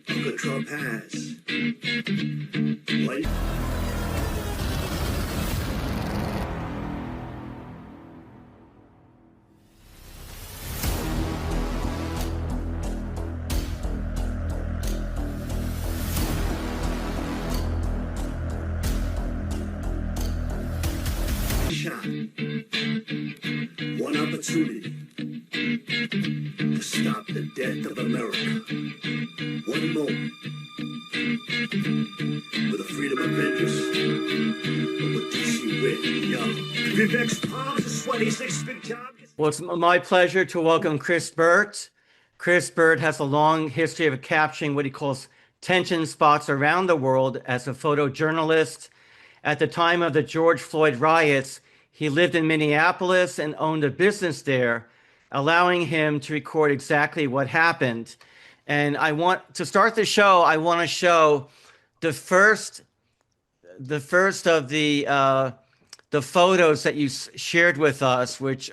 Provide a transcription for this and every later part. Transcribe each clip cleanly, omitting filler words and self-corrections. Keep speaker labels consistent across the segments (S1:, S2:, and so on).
S1: Uncle Trump has. What? Shot. One opportunity to stop the death of America. One moment with the freedom of interest. But what DC with, yo? Vivek's palms are sweaty, six big job.
S2: Well, it's my pleasure to welcome Chris Birt. Chris Birt has a long history of capturing what he calls tension spots around the world as a photojournalist. At the time of the George Floyd riots, he lived in Minneapolis and owned a business there, allowing him to record exactly what happened. And I want to start the show. I want to show the first of the photos that you shared with us, which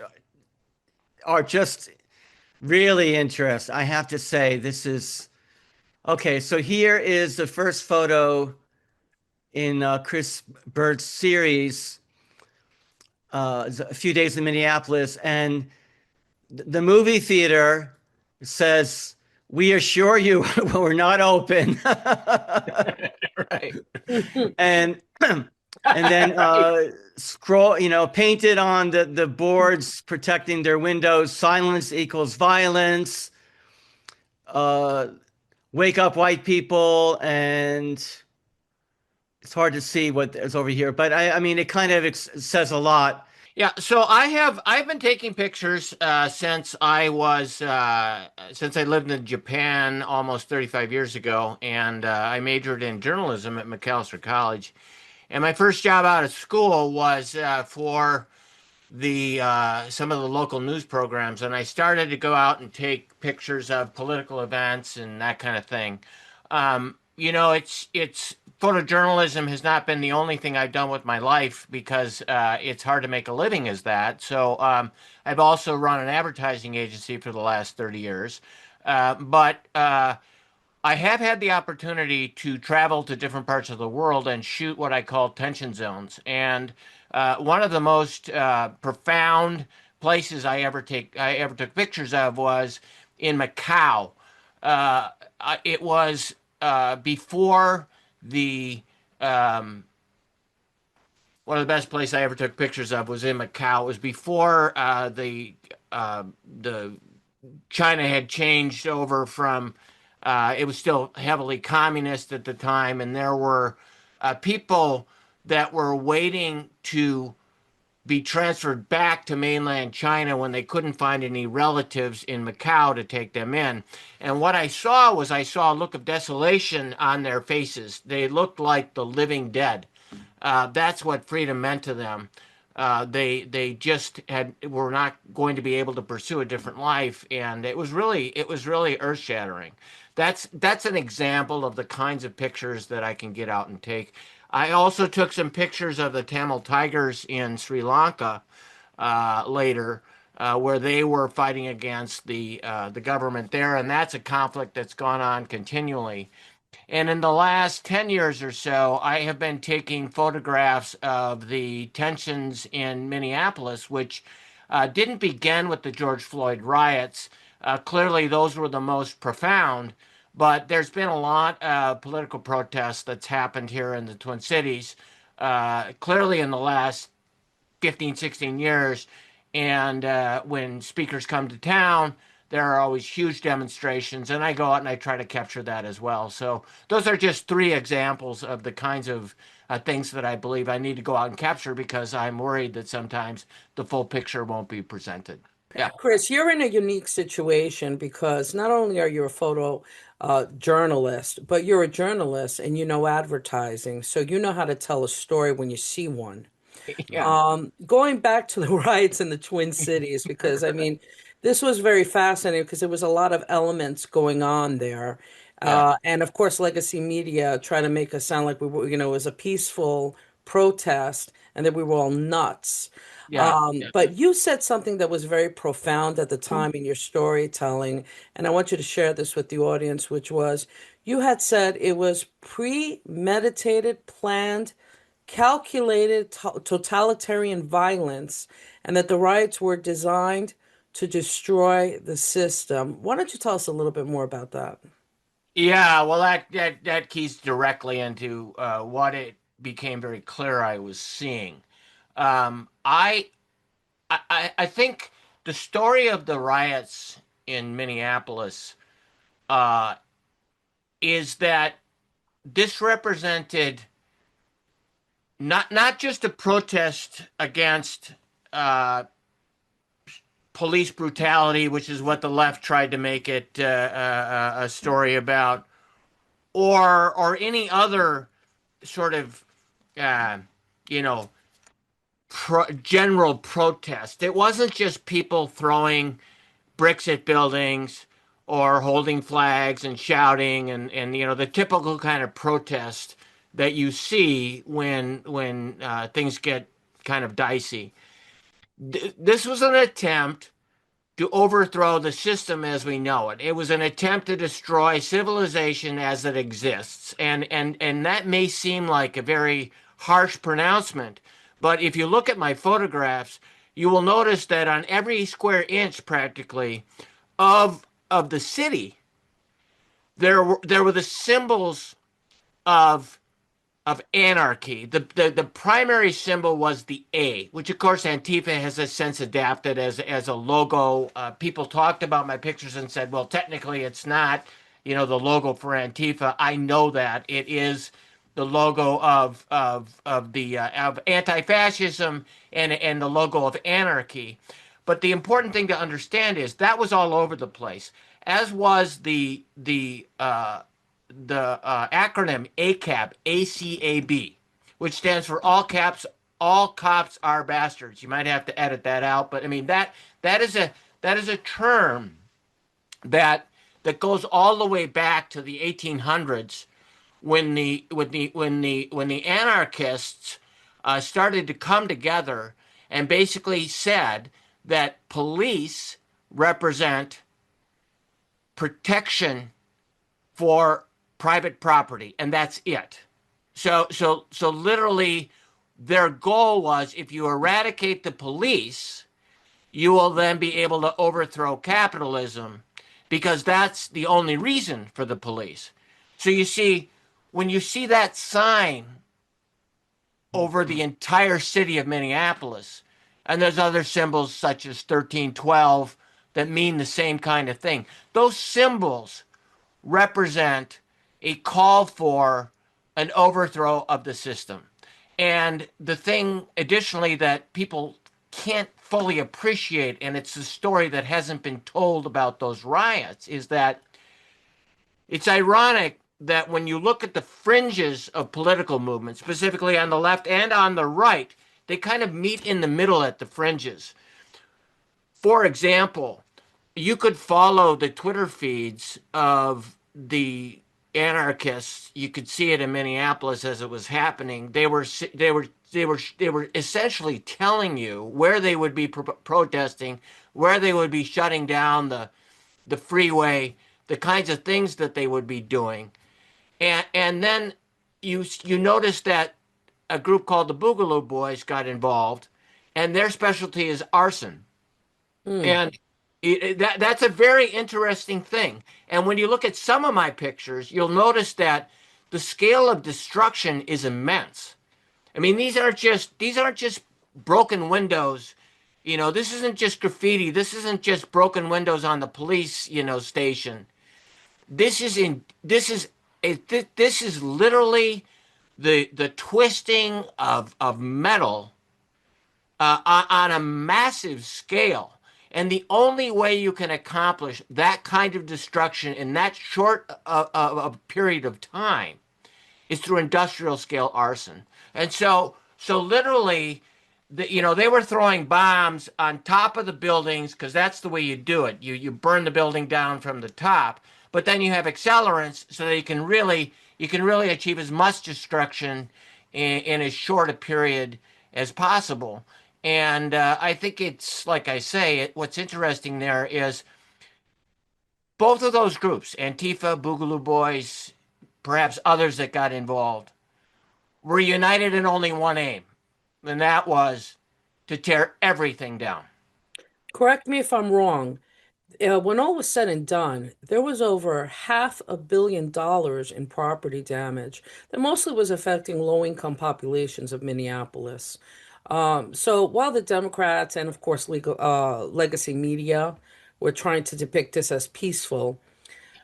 S2: are just really interesting. I have to say, this is okay. So here is the first photo in Chris Birt's series, a few days in Minneapolis, and the movie theater says, "We assure you we're not open."
S3: Right.
S2: And then scroll, painted on the boards protecting their windows, "Silence equals violence." Wake up, white people. And it's hard to see what is over here, but I mean, it kind of says a lot.
S3: Yeah, so I've been taking pictures since I lived in Japan almost 35 years ago, and I majored in journalism at McAllister College. And my first job out of school was for some of the local news programs, and I started to go out and take pictures of political events and that kind of thing. It's photojournalism has not been the only thing I've done with my life, because it's hard to make a living as that. So I've also run an advertising agency for the last 30 years. But I have had the opportunity to travel to different parts of the world and shoot what I call tension zones. And one of the most profound places I ever took pictures of was in Macau. It was before the one of the best places I ever took pictures of was in Macau. It was before the China had changed over from it was still heavily communist at the time, and there were people that were waiting to be transferred back to mainland China when they couldn't find any relatives in Macau to take them in. And what I saw a look of desolation on their faces. They looked like the living dead. That's what freedom meant to them. They just were not going to be able to pursue a different life, and it was really earth-shattering. That's an example of the kinds of pictures that I can get out and take. I also took some pictures of the Tamil Tigers in Sri Lanka later, where they were fighting against the government there, and that's a conflict that's gone on continually. And in the last 10 years or so, I have been taking photographs of the tensions in Minneapolis, which didn't begin with the George Floyd riots. Clearly, those were the most profound. But there's been a lot of political protests that's happened here in the Twin Cities, clearly in the last 15, 16 years. And when speakers come to town, there are always huge demonstrations, and I go out and I try to capture that as well. So those are just three examples of the kinds of things that I believe I need to go out and capture, because I'm worried that sometimes the full picture won't be presented. Yeah.
S4: Chris, you're in a unique situation because not only are you a photo journalist, but you're a journalist and you know advertising. So you know how to tell a story when you see one.
S3: Yeah.
S4: Going back to the riots in the Twin Cities, because I mean, this was very fascinating because there was a lot of elements going on there.
S3: Yeah.
S4: And of course, legacy media trying to make us sound like it was a peaceful protest. and that we were all nuts.
S3: Yeah, yeah.
S4: But you said something that was very profound at the time in your storytelling, and I want you to share this with the audience, which was you had said it was premeditated, planned, calculated totalitarian violence, and that the riots were designed to destroy the system. Why don't you tell us a little bit more about that?
S3: Yeah, well, that keys directly into what it became very clear I was seeing. Um, I, I think the story of the riots in Minneapolis uh, is that this represented not just a protest against uh, police brutality, which is what the left tried to make it a story about, or any other sort of uh, you know general protest. It wasn't just people throwing bricks at buildings or holding flags and shouting and the typical kind of protest that you see when things get kind of dicey. This was an attempt to overthrow the system as we know it. It was an attempt to destroy civilization as it exists. And that may seem like a very harsh pronouncement, but if you look at my photographs, you will notice that on every square inch practically of the city, there were the symbols of anarchy. The primary symbol was the A, which of course Antifa has a since adapted as a logo. People talked about my pictures and said, well, technically it's not, the logo for Antifa. I know that it is the logo of anti-fascism and the logo of anarchy. But the important thing to understand is that was all over the place, as was the acronym ACAB, ACAB, which stands for all cops are bastards. You might have to edit that out, but I mean that is a term that goes all the way back to the 1800s when the anarchists started to come together and basically said that police represent protection for private property, and that's it. So literally, their goal was if you eradicate the police, you will then be able to overthrow capitalism, because that's the only reason for the police. So you see, when you see that sign over the entire city of Minneapolis, and there's other symbols such as 1312 that mean the same kind of thing, those symbols represent a call for an overthrow of the system. And the thing, additionally, that people can't fully appreciate, and it's a story that hasn't been told about those riots, is that it's ironic that when you look at the fringes of political movements, specifically on the left and on the right, they kind of meet in the middle at the fringes. For example, you could follow the Twitter feeds of the anarchists. You could see it in Minneapolis as it was happening. They were essentially telling you where they would be protesting, where they would be shutting down the freeway, the kinds of things that they would be doing. And then you notice that a group called the Boogaloo Bois got involved, and their specialty is arson. And that's a very interesting thing. And when you look at some of my pictures, you'll notice that the scale of destruction is immense. I mean, these aren't just broken windows. This isn't just graffiti. This isn't just broken windows on the police, station. This is literally the twisting of metal on a massive scale. And the only way you can accomplish that kind of destruction in that short of a period of time is through industrial scale arson. And so literally, they were throwing bombs on top of the buildings because that's the way you do it. You burn the building down from the top, but then you have accelerants so that you can really achieve as much destruction in as short a period as possible. And I think it's like I say, what's interesting there is both of those groups, Antifa, Boogaloo Boys, perhaps others that got involved, were united in only one aim, and that was to tear everything down.
S4: Correct me if I'm wrong. When all was said and done, there was over $500 million in property damage that mostly was affecting low-income populations of Minneapolis. So while the Democrats and, of course, legacy media were trying to depict this as peaceful,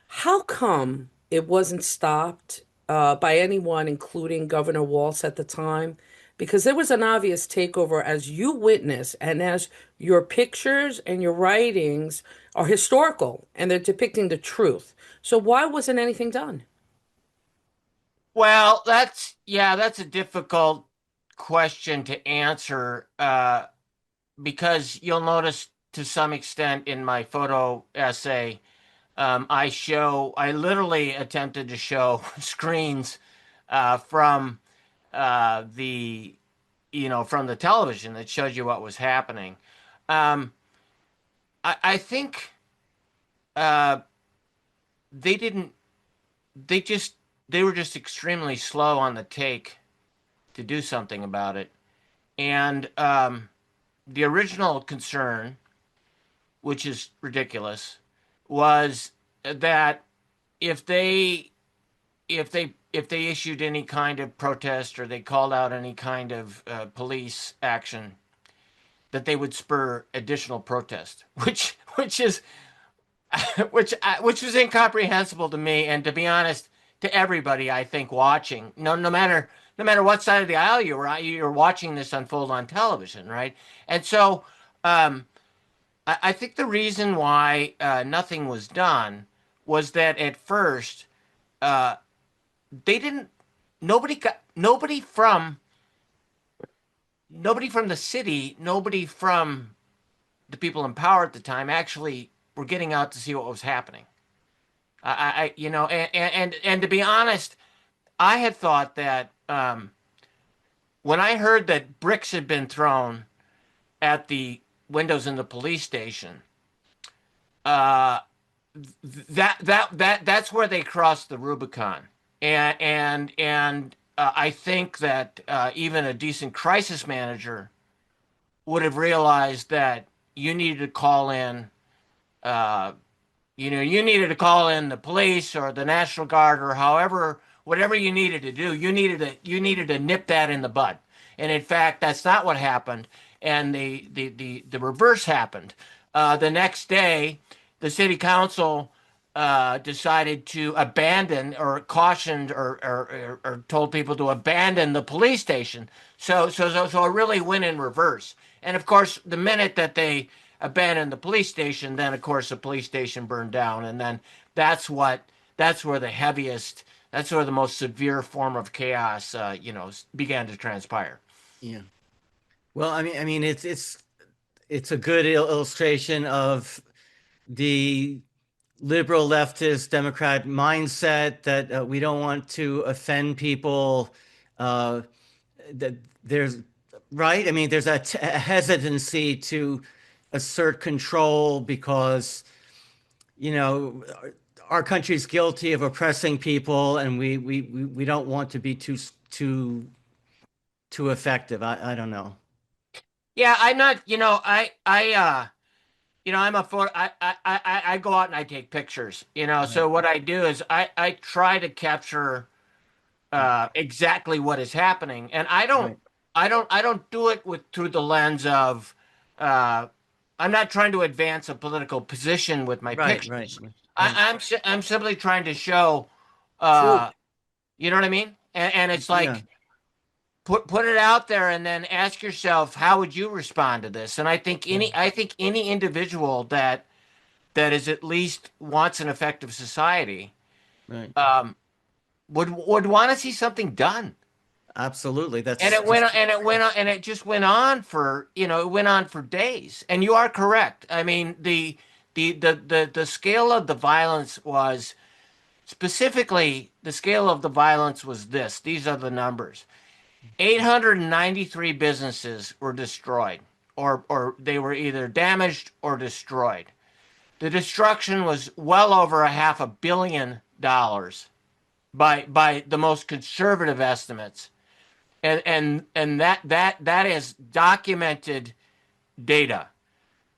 S4: how come it wasn't stopped by anyone, including Governor Walz at the time? Because there was an obvious takeover, as you witness, and as your pictures and your writings are historical and they're depicting the truth. So why wasn't anything done?
S3: Well, that's a difficult question to answer because you'll notice to some extent in my photo essay, I literally attempted to show screens from the from the television that showed you what was happening. Um, I think uh, they didn't. They just they were just extremely slow on the take to do something about it. And the original concern, which is ridiculous, was that if they if they issued any kind of protest or they called out any kind of police action, that they would spur additional protest, which is which was incomprehensible to me, and to be honest, to everybody I think watching. No matter what side of the aisle you're watching this unfold on television, right? And so I think the reason why nothing was done was that at first uh, they didn't. Nobody from the city, nobody from the people in power at the time actually were getting out to see what was happening. And to be honest, I had thought that when I heard that bricks had been thrown at the windows in the police station, uh, that's where they crossed the Rubicon, and I think that even a decent crisis manager would have realized that you needed to call in. Uh, you needed to call in the police or the National Guard or whatever you needed to do. You needed to nip that in the bud. And in fact, that's not what happened. And the reverse happened. The next day, the city council decided to abandon, or cautioned, or told people to abandon the police station. So it really went in reverse. And of course, the minute that they abandoned the police station, then of course the police station burned down, and then that's what that's where the most severe form of chaos, began to transpire.
S2: Yeah. Well, I mean, it's a good illustration of the liberal leftist Democrat mindset that we don't want to offend people. Uh, that there's right. I mean, there's a hesitancy to assert control because you know our country's guilty of oppressing people, and we don't want to be too effective. I don't know.
S3: Yeah, I'm not. I'm a photo. I go out and I take pictures.
S2: Right.
S3: So what I do is I try to capture exactly what is happening, and
S2: Right.
S3: I don't do it through the lens of uh, I'm not trying to advance a political position with my
S2: Right. Right.
S3: pictures.
S2: Right.
S3: I'm simply trying to show,
S4: Truth.
S3: uh, you know what I mean? And it's
S2: Yeah.
S3: like put it out there, and then ask yourself, how would you respond to this? And
S2: Yeah.
S3: I think any individual that is at least wants an effective society
S2: Right.
S3: um, would want to see something done.
S2: Absolutely.
S3: And
S2: That's
S3: it went
S2: just
S3: on, and it went on, and it just went on for it went on for days. And you are correct. I mean, the scale of the violence was specifically the scale of the violence was this. These are the numbers. 893 businesses were destroyed, or they were either damaged or destroyed. The destruction was well over $500 million by the most conservative estimates. And that is documented data.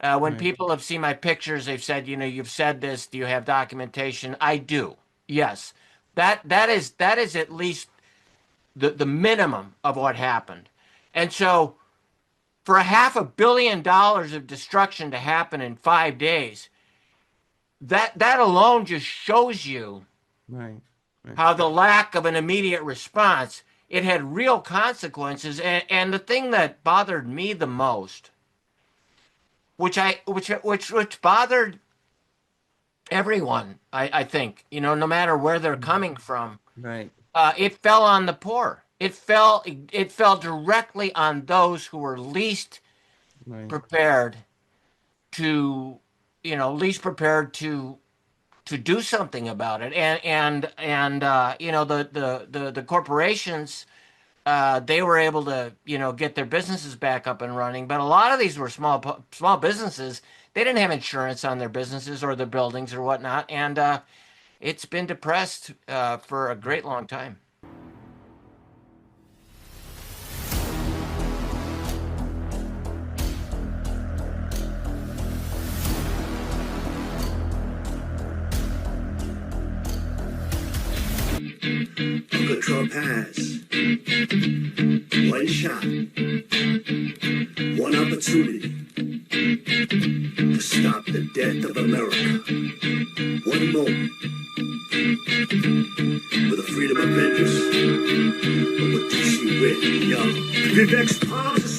S3: When
S2: Right.
S3: people have seen my pictures, they've said, you've said this. Do you have documentation? I do. Yes. That is at least the minimum of what happened. And so for $500 million of destruction to happen in 5 days, that alone just shows you
S2: Right.
S3: how the lack of an immediate response, it had real consequences. And the thing that bothered me the most, which bothered everyone, I think, no matter where they're coming from,
S2: Right.
S3: it fell on the poor. It fell directly on those who were least
S2: Right.
S3: prepared to, do something about it. And the corporations, they were able to, get their businesses back up and running. But a lot of these were small businesses. They didn't have insurance on their businesses or their buildings or whatnot. And it's been depressed for a great long time.
S1: Uncle Trump has one shot, one opportunity to stop the death of America. One moment with the freedom of interest. But what do you see with, y'all? Vivek's palms